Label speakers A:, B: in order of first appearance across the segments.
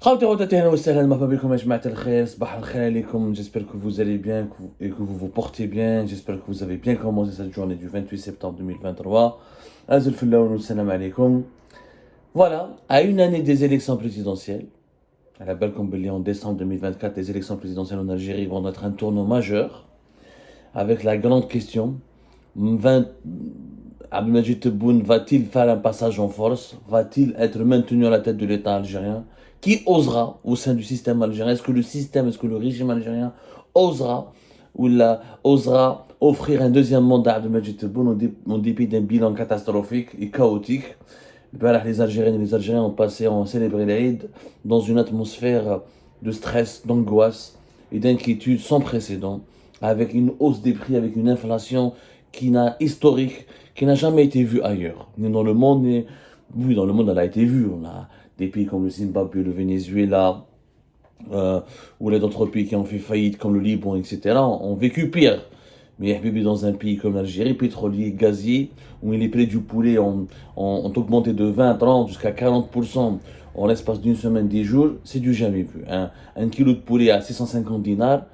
A: J'espère que vous allez bien et que vous vous portez bien. J'espère que vous avez bien commencé cette journée du 28 septembre 2023. Azul Fillaoun, salam alaikum. Voilà, à une année des élections présidentielles, à la belle comme en décembre 2024, les élections présidentielles en Algérie vont être un tournant majeur avec la grande question, Abdelmadjid Tebboune va-t-il faire un passage en force? Va-t-il être maintenu à la tête de l'État algérien? Qui osera au sein du système algérien? Est-ce que le régime algérien osera osera offrir un deuxième mandat à Abdelmadjid Tebboune en dépit d'un bilan catastrophique et chaotique? Les Algériennes et les Algériens ont célébré l'Aïd dans une atmosphère de stress, d'angoisse et d'inquiétude sans précédent, avec une hausse des prix, avec une inflation historique, qui n'a jamais été vue ailleurs, ni dans le monde, ni... Oui, dans le monde, elle a été vue. On a des pays comme le Zimbabwe, le Venezuela, ou les autres pays qui ont fait faillite, comme le Liban, etc., ont vécu pire. Mais dans un pays comme l'Algérie, pétrolier, gazier, où les prix du poulet ont augmenté de 20, 30 jusqu'à 40% en l'espace d'une semaine, 10 jours, c'est du jamais vu. Un kilo de poulet à 650 dinars,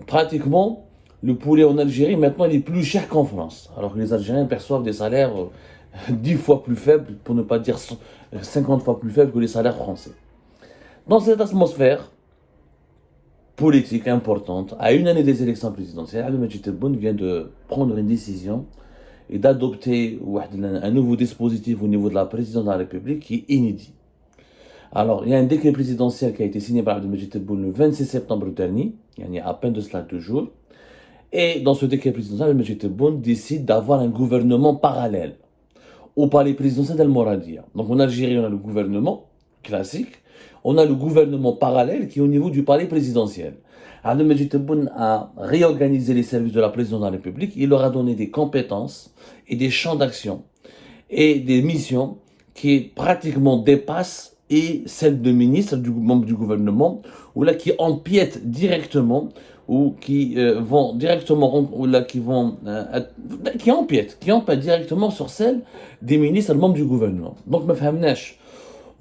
A: pratiquement, le poulet en Algérie, maintenant, il est plus cher qu'en France. Alors que les Algériens perçoivent des salaires 10 fois plus faibles, pour ne pas dire 50 fois plus faibles que les salaires français. Dans cette atmosphère politique importante, à une année des élections présidentielles, Abdelmadjid Tebboune vient de prendre une décision et d'adopter un nouveau dispositif au niveau de la présidence de la République qui est inédit. Alors, il y a un décret présidentiel qui a été signé par Abdelmadjid Tebboune le 26 septembre dernier, il y a à peine de cela 2 jours, et dans ce décret présidentiel, Abdelmadjid Tebboune décide d'avoir un gouvernement parallèle au palais présidentiel d'Al-Mouradia. Donc en Algérie, on a le gouvernement classique, on a le gouvernement parallèle qui est au niveau du palais présidentiel. Abdelmadjid Tebboune a réorganisé les services de la présidence de la République, il leur a donné des compétences et des champs d'action et des missions qui pratiquement dépassent celles de ministres, membres du gouvernement, ou là qui empiètent directement ou qui vont directement ou là qui empiètent directement sur celles des ministres membres du gouvernement. Donc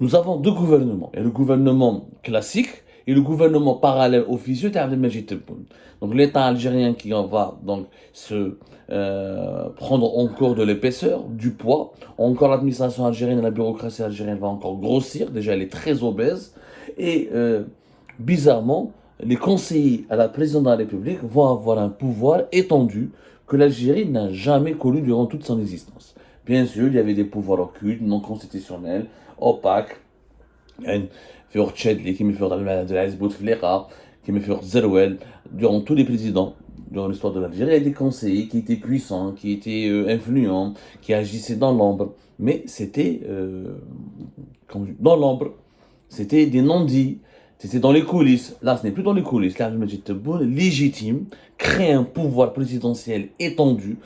A: nous avons deux gouvernements. Il y a le gouvernement classique et le gouvernement parallèle officieux d'Abdelmadjid Tebboune. Donc l'État algérien qui en va donc se prendre encore de l'épaisseur, du poids. Encore l'administration algérienne et la bureaucratie algérienne va encore grossir. Déjà, elle est très obèse. Et bizarrement, les conseillers à la présidence de la République vont avoir un pouvoir étendu que l'Algérie n'a jamais connu durant toute son existence. Bien sûr, il y avait des pouvoirs occultes, non constitutionnels, opaques, durant tous les présidents, dans l'histoire de l'Algérie, il y a des conseillers qui étaient puissants, qui étaient influents, qui agissaient dans l'ombre. Mais c'était dans l'ombre, c'était des non-dits, c'était dans les coulisses. Là, ce n'est plus dans les coulisses. Là, Abdelmadjid Tebboune, légitime, crée un pouvoir présidentiel étendu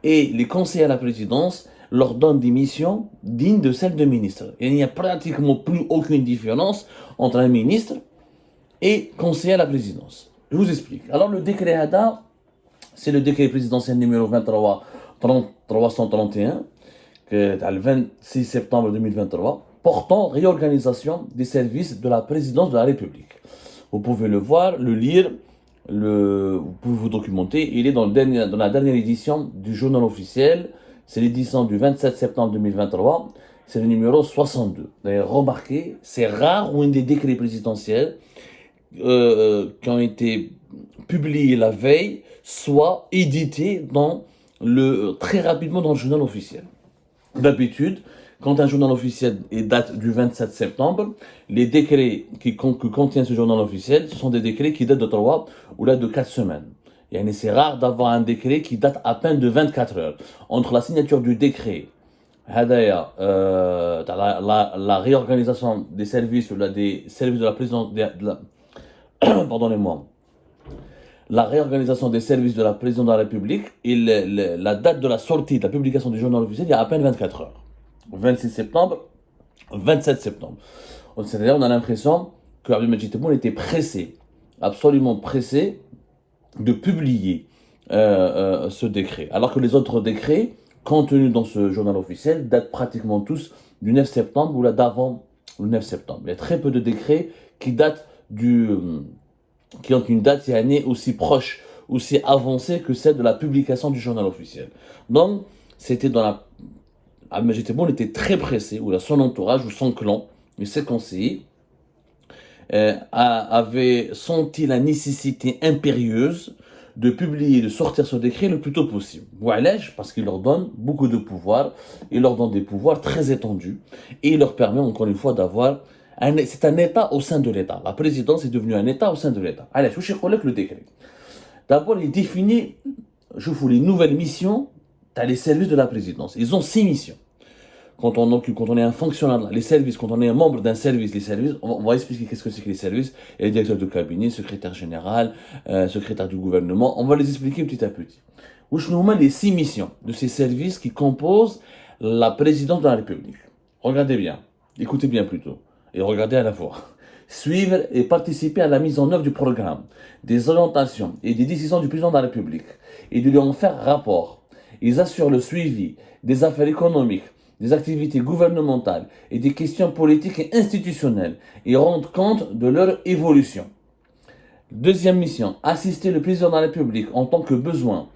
A: et les conseillers à la présidence leur donnent des missions dignes de celles de ministres. Il n'y a pratiquement plus aucune différence entre un ministre et conseiller à la présidence. Je vous explique. Alors, le décret HADA, c'est le décret présidentiel numéro 331, le 26 septembre 2023, portant réorganisation des services de la présidence de la République. Vous pouvez le voir, le lire, vous pouvez vous documenter. Il est dans la dernière édition du journal officiel. C'est l'édition du 27 septembre 2023. C'est le numéro 62. D'ailleurs, remarquez, c'est rare où un des décrets présidentiels qui ont été publiés la veille soit édité très rapidement dans le journal officiel. D'habitude, quand un journal officiel date du 27 septembre, les décrets que contient ce journal officiel, ce sont des décrets qui datent de 3 ou là de 4 semaines. C'est rare d'avoir un décret qui date à peine de 24 heures. Entre la signature du décret, la réorganisation des services, des services de la présidence, pardonnez-moi, la réorganisation des services de la présidence de la République et la date de la sortie de la publication du journal officiel, il y a à peine 24 heures. 26 septembre, 27 septembre. C'est-à-dire, on a l'impression que Abdelmadjid Tebboune était pressé, absolument pressé, de publier ce décret. Alors que les autres décrets, contenus dans ce journal officiel, datent pratiquement tous du 9 septembre ou là d'avant le 9 septembre. Il y a très peu de décrets qui datent qui ont une date aussi proche, aussi avancée que celle de la publication du journal officiel. Donc, c'était dans la... Ahmed Tebboune était très pressé, ou son entourage, ou son clan, et ses conseillers, avait senti la nécessité impérieuse de publier, de sortir ce décret le plus tôt possible. Oualège, parce qu'il leur donne beaucoup de pouvoir, il leur donne des pouvoirs très étendus, et il leur permet encore une fois d'avoir... C'est un État au sein de l'État. La présidence est devenue un État au sein de l'État. Allez, je vous le décret. D'abord, il définit, je vous les nouvelles missions dans les services de la présidence. Ils ont 6 missions. Quand on est un fonctionnaire, les services, quand on est un membre d'un service, les services, on va expliquer qu'est-ce que c'est que les services, et les directeurs de cabinet, secrétaire général, secrétaire du gouvernement, on va les expliquer petit à petit. Où je nous mets les 6 missions de ces services qui composent la présidence de la République. Regardez bien, écoutez bien plutôt, et regardez à la fois. Suivre et participer à la mise en œuvre du programme, des orientations et des décisions du président de la République, et de lui en faire rapport. Ils assurent le suivi des affaires économiques, des activités gouvernementales et des questions politiques et institutionnelles et rendent compte de leur évolution. Deuxième mission, assister le président de la République en tant que besoin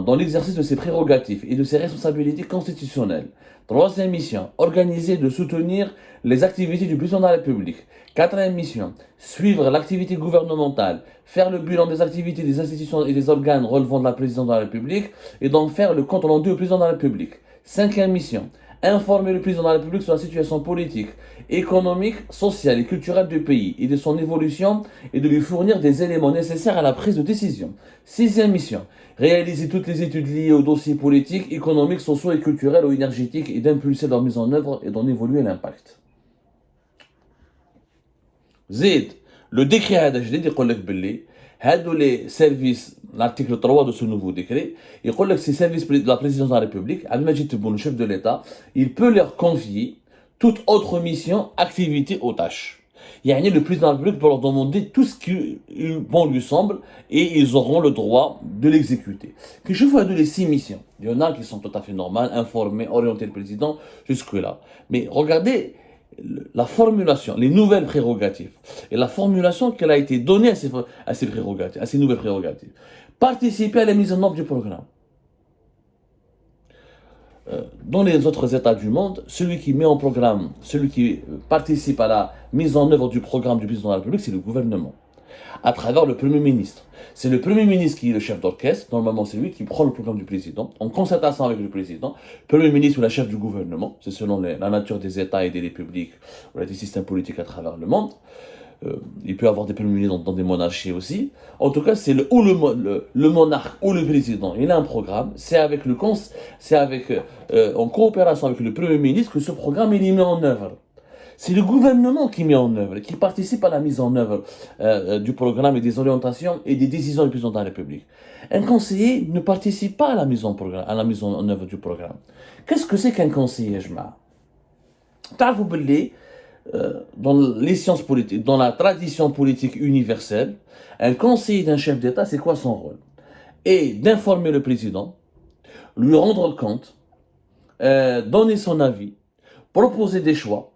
A: dans l'exercice de ses prérogatives et de ses responsabilités constitutionnelles. Troisième mission, organiser et de soutenir les activités du président de la République. Quatrième mission, suivre l'activité gouvernementale, faire le bilan des activités des institutions et des organes relevant de la présidence de la République et d'en faire le compte rendu au président de la République. Cinquième mission, informer le président de la République sur la situation politique, économique, sociale et culturelle du pays et de son évolution et de lui fournir des éléments nécessaires à la prise de décision. Sixième mission, réaliser toutes les études liées aux dossiers politiques, économiques, sociaux et culturels ou énergétiques et d'impulser leur mise en œuvre et d'en évoluer l'impact. Zid, le décret HDD يقول لك باللي هادو les services, l'article 3 de ce nouveau décret, il dit que ces services de la présidence de la République, Abdelmadjid Tebboune, le chef de l'État, il peut leur confier toute autre mission, activité ou tâche. Le président de la République peut leur demander tout ce qui bon lui semble et ils auront le droit de l'exécuter. Que je vois de les 6 missions. Il y en a qui sont tout à fait normales, informer, orienter le président, jusque-là. Mais regardez la formulation, les nouvelles prérogatives et la formulation qu'elle a été donnée à ces prérogatives, à ces nouvelles prérogatives. Participer à la mise en œuvre du programme. Dans les autres États du monde, celui qui met en programme, celui qui participe à la mise en œuvre du programme du président de la République, c'est le gouvernement, à travers le Premier ministre. C'est le Premier ministre qui est le chef d'orchestre, normalement c'est lui qui prend le programme du président, en concertation avec le président, Premier ministre ou la chef du gouvernement, c'est selon la nature des États et des républiques, ou des systèmes politiques à travers le monde. Il peut y avoir des premiers ministres dans des monarchies aussi. En tout cas, c'est le monarque ou le président. Il a un programme. C'est en coopération avec le premier ministre que ce programme est mis en œuvre. C'est le gouvernement qui met en œuvre, qui participe à la mise en œuvre du programme et des orientations et des décisions du président de la République. Un conseiller ne participe pas à la mise en œuvre du programme. Qu'est-ce que c'est qu'un conseiller, Jma? T'avou belli, dans les sciences politiques, dans la tradition politique universelle, un conseiller d'un chef d'État, c'est quoi son rôle? Et d'informer le président, lui rendre compte, donner son avis, proposer des choix,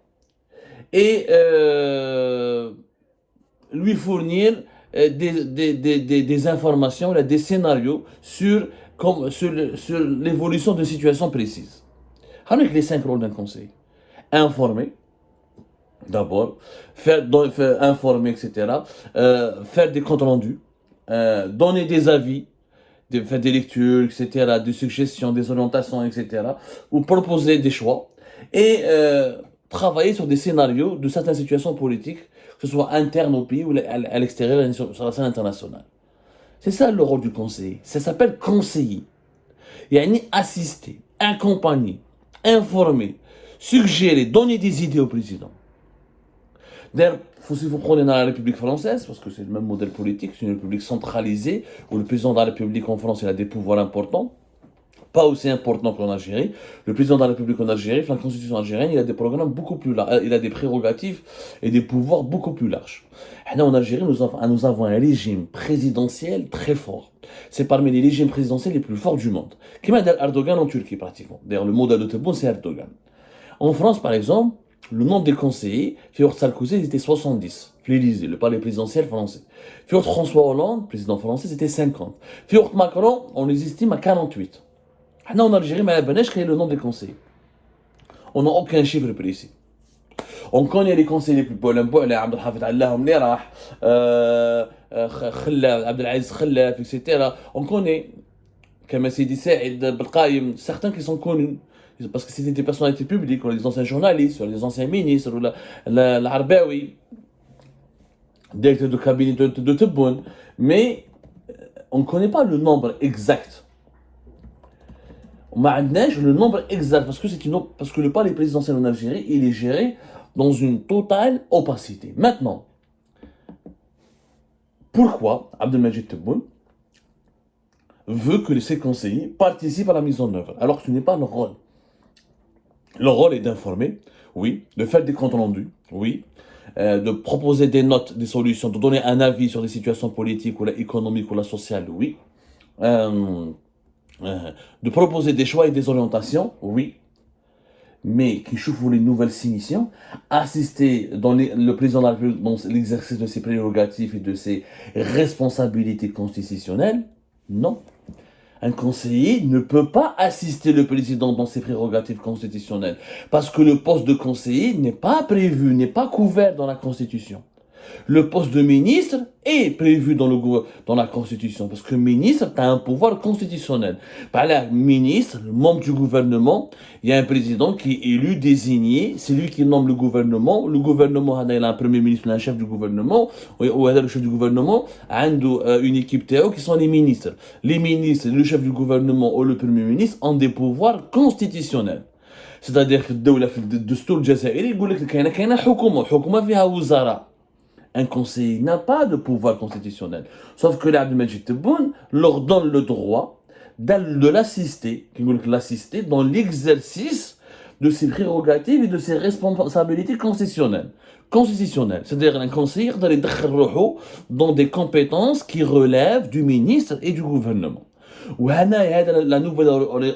A: et lui fournir des informations, des scénarios sur l'évolution de situations précises. Avec les 5 rôles d'un conseiller. Informer, d'abord, faire informer, etc. Faire des comptes rendus, donner des avis, faire des lectures, etc., des suggestions, des orientations, etc., ou proposer des choix, et travailler sur des scénarios de certaines situations politiques, que ce soit internes au pays ou à l'extérieur, sur la scène internationale. C'est ça le rôle du conseiller. Ça s'appelle conseiller. Il y a assister, accompagner, informer, suggérer, donner des idées au président. D'ailleurs, si vous prenez dans la République française, parce que c'est le même modèle politique, c'est une république centralisée, où le président de la République en France il a des pouvoirs importants, pas aussi importants qu'en Algérie. Le président de la République en Algérie, la constitution algérienne, il a des programmes beaucoup plus larges, il a des prérogatives et des pouvoirs beaucoup plus larges. Et là, en Algérie, nous avons un régime présidentiel très fort. C'est parmi les régimes présidentiels les plus forts du monde. Qui m'a dit Erdogan en Turquie, pratiquement. D'ailleurs, le modèle de Tebboune, c'est Erdogan. En France, par exemple, le nombre des conseillers, Fiort Sarkozy, ils étaient 70, l'Élysée, le palais présidentiel français. Fiort François Hollande, président français, c'était 50. Fiort Macron, on les estime à 48. Maintenant, en Algérie, mais à la Benèche, quel est le nombre des conseillers? On n'a aucun chiffre précis. On connaît les conseillers les plus polémiques, les Abdel Hafid Allahom Lerah, Abdelaziz Khellaf, etc. On connaît, comme Sidi Saïd Belkaïm, certains qui sont connus. Parce que c'était des personnalités publiques, ou les anciens journalistes, ou les anciens ministres, ou l'Arbaoui, directeur de cabinet de Tebboune. Mais on ne connaît pas le nombre exact. On m'a le nombre exact, parce que le palais présidentiel en Algérie, il est géré dans une totale opacité. Maintenant, pourquoi Abdelmajid Tebboune veut que ses conseillers participent à la mise en œuvre, alors que ce n'est pas leur rôle? Leur rôle est d'informer, oui, de faire des comptes rendus, oui, de proposer des notes, des solutions, de donner un avis sur des situations politiques ou la économiques ou la sociale, oui. De proposer des choix et des orientations, oui. Mais qui chauffent les nouvelles significations, assister le président de la République dans l'exercice de ses prérogatives et de ses responsabilités constitutionnelles, non. Un conseiller ne peut pas assister le président dans ses prérogatives constitutionnelles, parce que le poste de conseiller n'est pas prévu, n'est pas couvert dans la Constitution. Le poste de ministre est prévu dans la Constitution, parce que ministre a un pouvoir constitutionnel. Par là, ministre, membre du gouvernement, il y a un président qui est élu, désigné, c'est lui qui nomme le gouvernement il a un premier ministre, un chef du gouvernement, ou le chef du gouvernement, a une équipe Théo qui sont les ministres. Les ministres, le chef du gouvernement ou le premier ministre ont des pouvoirs constitutionnels. C'est-à-dire في الدولة في الدستور الجزائري يقول لك كاينه حكومه فيها وزراء. Un conseiller n'a pas de pouvoir constitutionnel. Sauf que l'Abdelmajid Tebboune leur donne le droit de l'assister dans l'exercice de ses prérogatives et de ses responsabilités constitutionnelles. C'est-à-dire un conseiller dans des compétences qui relèvent du ministre et du gouvernement. La nouvelle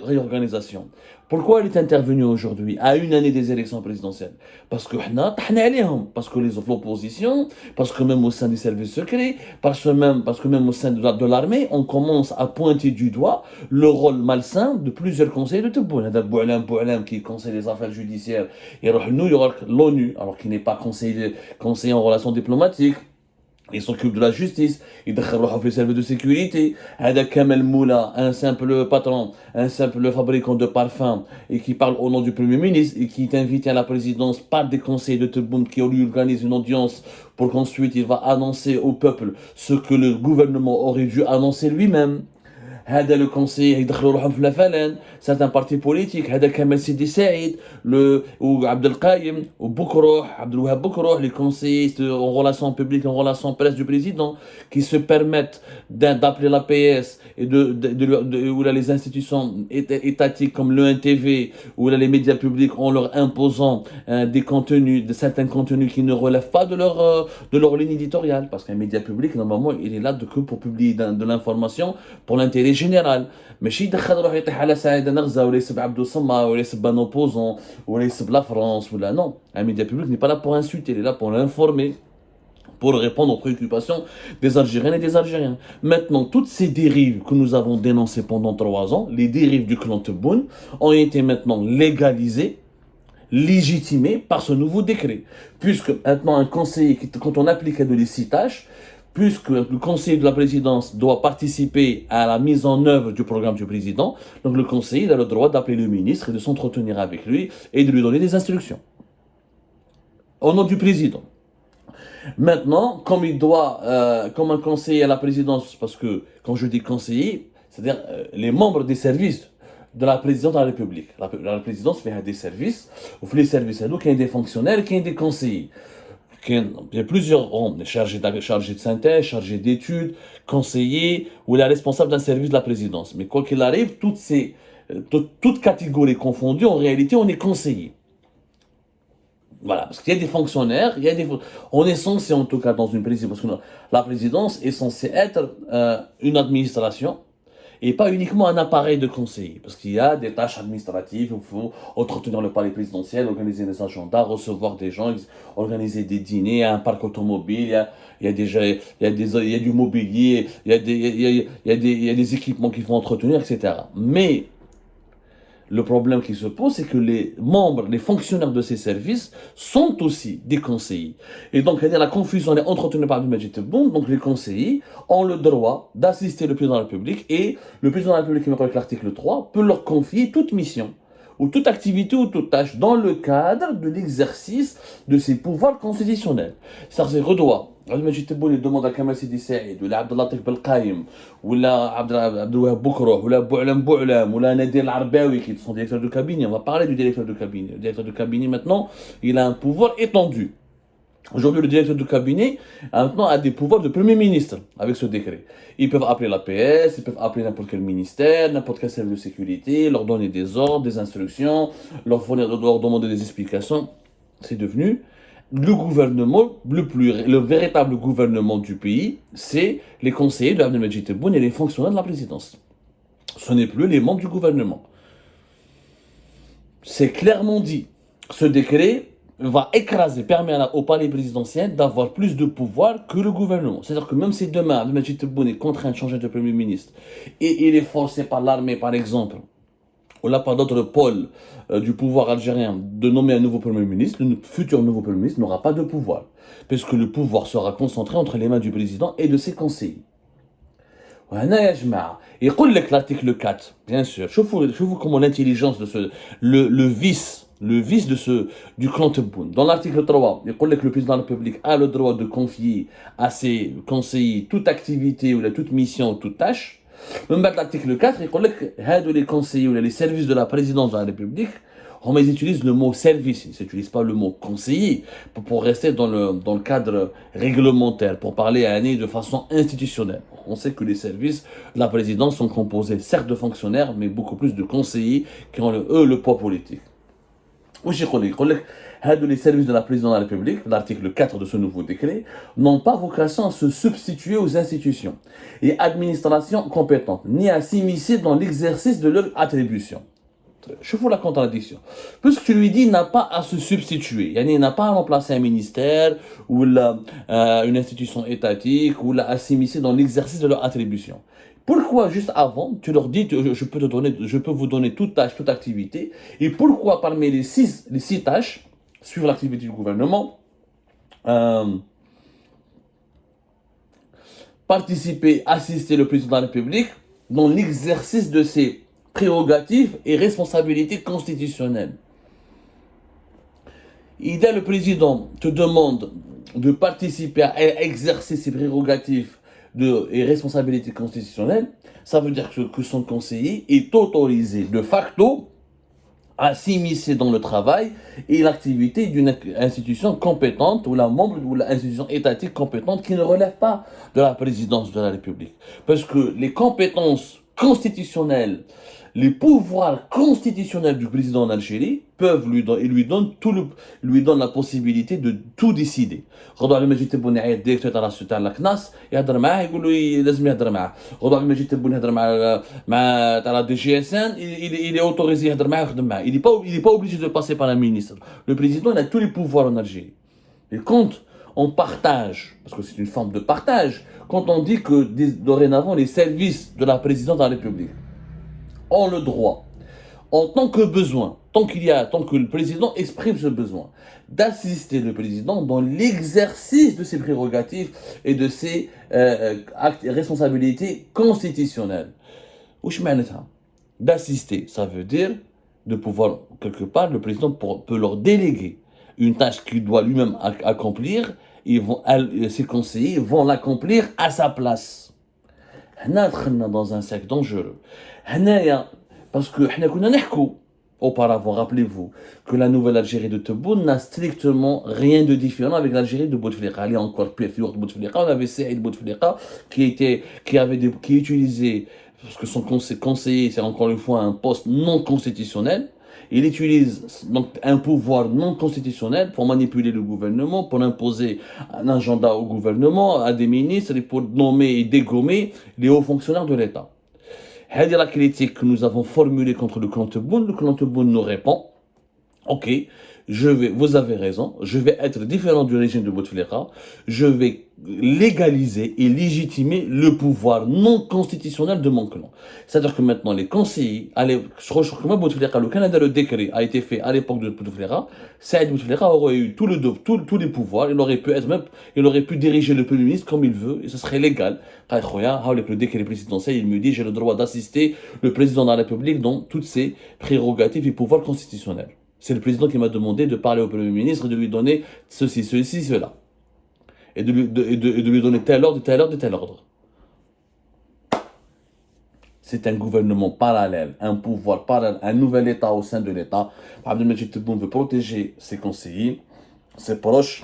A: réorganisation. Pourquoi elle est intervenue aujourd'hui, à une année des élections présidentielles? Parce que l'opposition, parce que même au sein des services secrets, parce que même au sein de l'armée, on commence à pointer du doigt le rôle malsain de plusieurs conseillers de Tebboune. Boualem qui conseille les affaires judiciaires, et New York, l'ONU, alors qu'il n'est pas conseiller en relations diplomatiques. Il s'occupe de la justice, il fait les services de sécurité. Kamel Moula, un simple patron, un simple fabricant de parfums, et qui parle au nom du Premier ministre, et qui est invité à la présidence par des conseillers de Tebboune qui lui organisent une audience pour qu'ensuite il va annoncer au peuple ce que le gouvernement aurait dû annoncer lui-même. هذا le conseiller يدخلوا روحهم في لافالان certains partis politiques هذا كمال سيدي سعيد ou عبد القايم وبكروح عبد الوهاب بكروح les conseillers en relations publiques en relations presse du président qui se permettent d'appeler la PS et ou là les institutions étatiques comme l'ENTV ou là les médias publics en leur imposant certains contenus qui ne relèvent pas de leur ligne éditoriale, parce qu'un média public normalement il est là que pour publier de l'information pour l'intérêt général. ماشي يدخل روح يطيح على سعيد نغزة ولا يسب عبدو صما ولا يسب un opposant ولا يسب la France ولا non. Un média public n'est pas là pour insulter, il est là pour l'informer, pour répondre aux préoccupations des Algériennes et des Algériens. Maintenant, toutes ces dérives que nous avons dénoncées pendant 3 ans, les dérives du clan Tebboune, ont été maintenant légalisées, légitimées par ce nouveau décret. Puisque maintenant un conseiller, quand on applique de licitage, puisque le conseiller de la présidence doit participer à la mise en œuvre du programme du président, donc le conseiller il a le droit d'appeler le ministre et de s'entretenir avec lui et de lui donner des instructions. Au nom du président. Maintenant, comme comme un conseiller à la présidence, parce que quand je dis conseiller, c'est-à-dire les membres des services de la présidence de la République. La présidence fait des services, ou fait les services, donc il y a des fonctionnaires, il y a des conseillers. Il y a plusieurs rangs, chargés de synthèse, chargés d'études, conseillers, ou la responsable d'un service de la présidence. Mais quoi qu'il arrive, toutes catégories confondues, en réalité, on est conseiller. Voilà, parce qu'il y a des fonctionnaires, on est censé, en tout cas dans une présidence, parce que la présidence est censée être une administration, et pas uniquement un appareil de conseiller. Parce qu'il y a des tâches administratives, il faut entretenir le palais présidentiel, organiser des agendas, recevoir des gens, organiser des dîners, un parc automobile, il y a du mobilier, il y a des équipements qu'il faut entretenir, etc. Mais le problème qui se pose, c'est que les membres, les fonctionnaires de ces services sont aussi des conseillers. Et donc, la confusion est entretenue par Abdelmadjid Tebboune. Donc, les conseillers ont le droit d'assister le président de la République et le président de la République, qui me rappelle l'article 3, peut leur confier toute mission ou toute activité ou toute tâche dans le cadre de l'exercice de ses pouvoirs constitutionnels. C'est-à-dire, redoit. Abdelmadjid Tebboune demande à Kamal Sidi Saïd, ou à Abdellatif Belkaïm, ou à Abdelwahab Boukroh, ou à Bou'lam Bou'lam, ou à Nadir Al-Arbaoui, qui sont directeurs de cabinet. On va parler du directeur de cabinet. Le directeur de cabinet, maintenant, il a un pouvoir étendu. Aujourd'hui, le directeur de cabinet maintenant a des pouvoirs de Premier ministre avec ce décret. Ils peuvent appeler l'APS, ils peuvent appeler n'importe quel ministère, n'importe quel service de sécurité, leur donner des ordres, des instructions, leur demander des explications. C'est devenu le gouvernement, le véritable gouvernement du pays, c'est les conseillers de Abdelmadjid Tebboune et les fonctionnaires de la présidence. Ce n'est plus les membres du gouvernement. C'est clairement dit. Ce décret va écraser, permet au palais présidentiel d'avoir plus de pouvoir que le gouvernement. C'est-à-dire que même si demain, Abdelmadjid Tebboune est contraint de changer de Premier ministre et il est forcé par l'armée, par exemple, ou là par d'autres pôles du pouvoir algérien de nommer un nouveau Premier ministre, le futur nouveau Premier ministre n'aura pas de pouvoir, puisque le pouvoir sera concentré entre les mains du président et de ses conseillers. Et l'article 4, bien sûr, je vous comment l'intelligence de le vice du clan Tebboune. Dans l'article 3, il dit que le président de la République a le droit de confier à ses conseillers toute activité ou toute mission ou toute tâche. Même l'article 4, il dit que les conseillers ou les services de la présidence de la République, ils utilisent le mot service, ils n'utilisent pas le mot conseiller pour rester dans le cadre réglementaire, pour parler à Annie de façon institutionnelle. On sait que les services de la présidence sont composés certes de fonctionnaires, mais beaucoup plus de conseillers qui ont le poids politique. Les services de la présidence de la République, l'article 4 de ce nouveau décret, n'ont pas vocation à se substituer aux institutions et administrations compétentes, ni à s'immiscer dans l'exercice de leurs attributions. Je vous la contradiction. Puisque tu lui dis, il n'a pas à se substituer. Il n'a pas à remplacer un ministère ou une institution étatique ou à s'immiscer dans l'exercice de leurs attributions. Pourquoi juste avant, tu leur dis, je peux vous donner toute tâche, toute activité, et pourquoi parmi les six tâches, suivre l'activité du gouvernement, participer, assister le président de la République dans l'exercice de ses prérogatives et responsabilités constitutionnelles. Idéal, le président te demande de participer à exercer ses prérogatives et responsabilités constitutionnelles, ça veut dire que son conseiller est autorisé de facto à s'immiscer dans le travail et l'activité d'une institution compétente ou l'institution étatique compétente qui ne relève pas de la présidence de la République. Parce que les compétences constitutionnelles, les pouvoirs constitutionnels du président d'Algérie lui donnent la possibilité de tout décider. غدوة عبد المجيد تبون يعيط ديريكتور تاع الكناس يهضر معاه يقول له لازم يهضر معاه. غدوة عبد المجيد تبون يهضر مع تاع دي جي اس ان il est autorisé يهضر معاه ويخدم معاه. Il est pas obligé de passer par un ministre. Le président a tous les pouvoirs en Algérie. Et quand on partage, parce que c'est une forme de partage, quand on dit que dorénavant les services de la présidence de la République ont le droit, en tant que besoin, tant que le président exprime ce besoin, d'assister le président dans l'exercice de ses prérogatives et de ses responsabilités constitutionnelles. D'assister, ça veut dire de pouvoir, quelque part, le président peut leur déléguer une tâche qu'il doit lui-même accomplir, et ses conseillers vont l'accomplir à sa place. Dans un cercle dangereux. Parce que auparavant, rappelez-vous que la nouvelle Algérie de Tebboune n'a strictement rien de différent avec l'Algérie de Bouteflika. Elle est encore pire. On avait Saïd Bouteflika qui utilisait, parce que son conseiller, c'est encore une fois un poste non constitutionnel. Il utilise donc un pouvoir non constitutionnel pour manipuler le gouvernement, pour imposer un agenda au gouvernement, à des ministres, et pour nommer et dégommer les hauts fonctionnaires de l'État. C'est la critique que nous avons formulée contre le clan Tebboune. Le clan Tebboune nous répond, ok, vous avez raison, je vais être différent du régime de Bouteflika, je vais légaliser et légitimer le pouvoir non constitutionnel de mon clan. C'est-à-dire que maintenant, les conseillers, allez, je crois que moi, Bouteflika, le Canada, le décret a été fait à l'époque de Bouteflika, Saïd Bouteflika aurait eu tous les pouvoirs, il aurait pu diriger le Premier ministre comme il veut, et ce serait légal. Le décret présidentiel, il me dit, j'ai le droit d'assister le président de la République dans toutes ses prérogatives et pouvoirs constitutionnels. C'est le président qui m'a demandé de parler au Premier ministre et de lui donner ceci, cela. Et de lui donner tel ordre, tel ordre, tel ordre. C'est un gouvernement parallèle, un pouvoir parallèle, un nouvel État au sein de l'État. Abdelmajid Tebboune veut protéger ses conseillers, ses proches,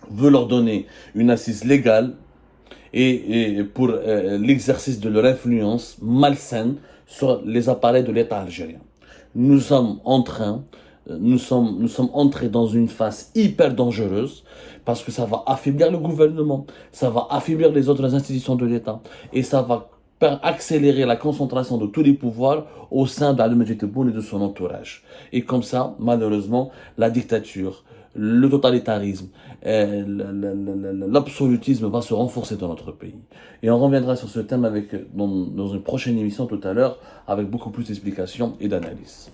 A: veut leur donner une assise légale et pour l'exercice de leur influence malsaine sur les appareils de l'État algérien. Nous sommes entrés dans une phase hyper dangereuse parce que ça va affaiblir le gouvernement, ça va affaiblir les autres institutions de l'État et ça va accélérer la concentration de tous les pouvoirs au sein d'Abdelmajid Tebboune et de son entourage. Et comme ça, malheureusement, la dictature, le totalitarisme, l'absolutisme va se renforcer dans notre pays. Et on reviendra sur ce thème dans une prochaine émission tout à l'heure avec beaucoup plus d'explications et d'analyses.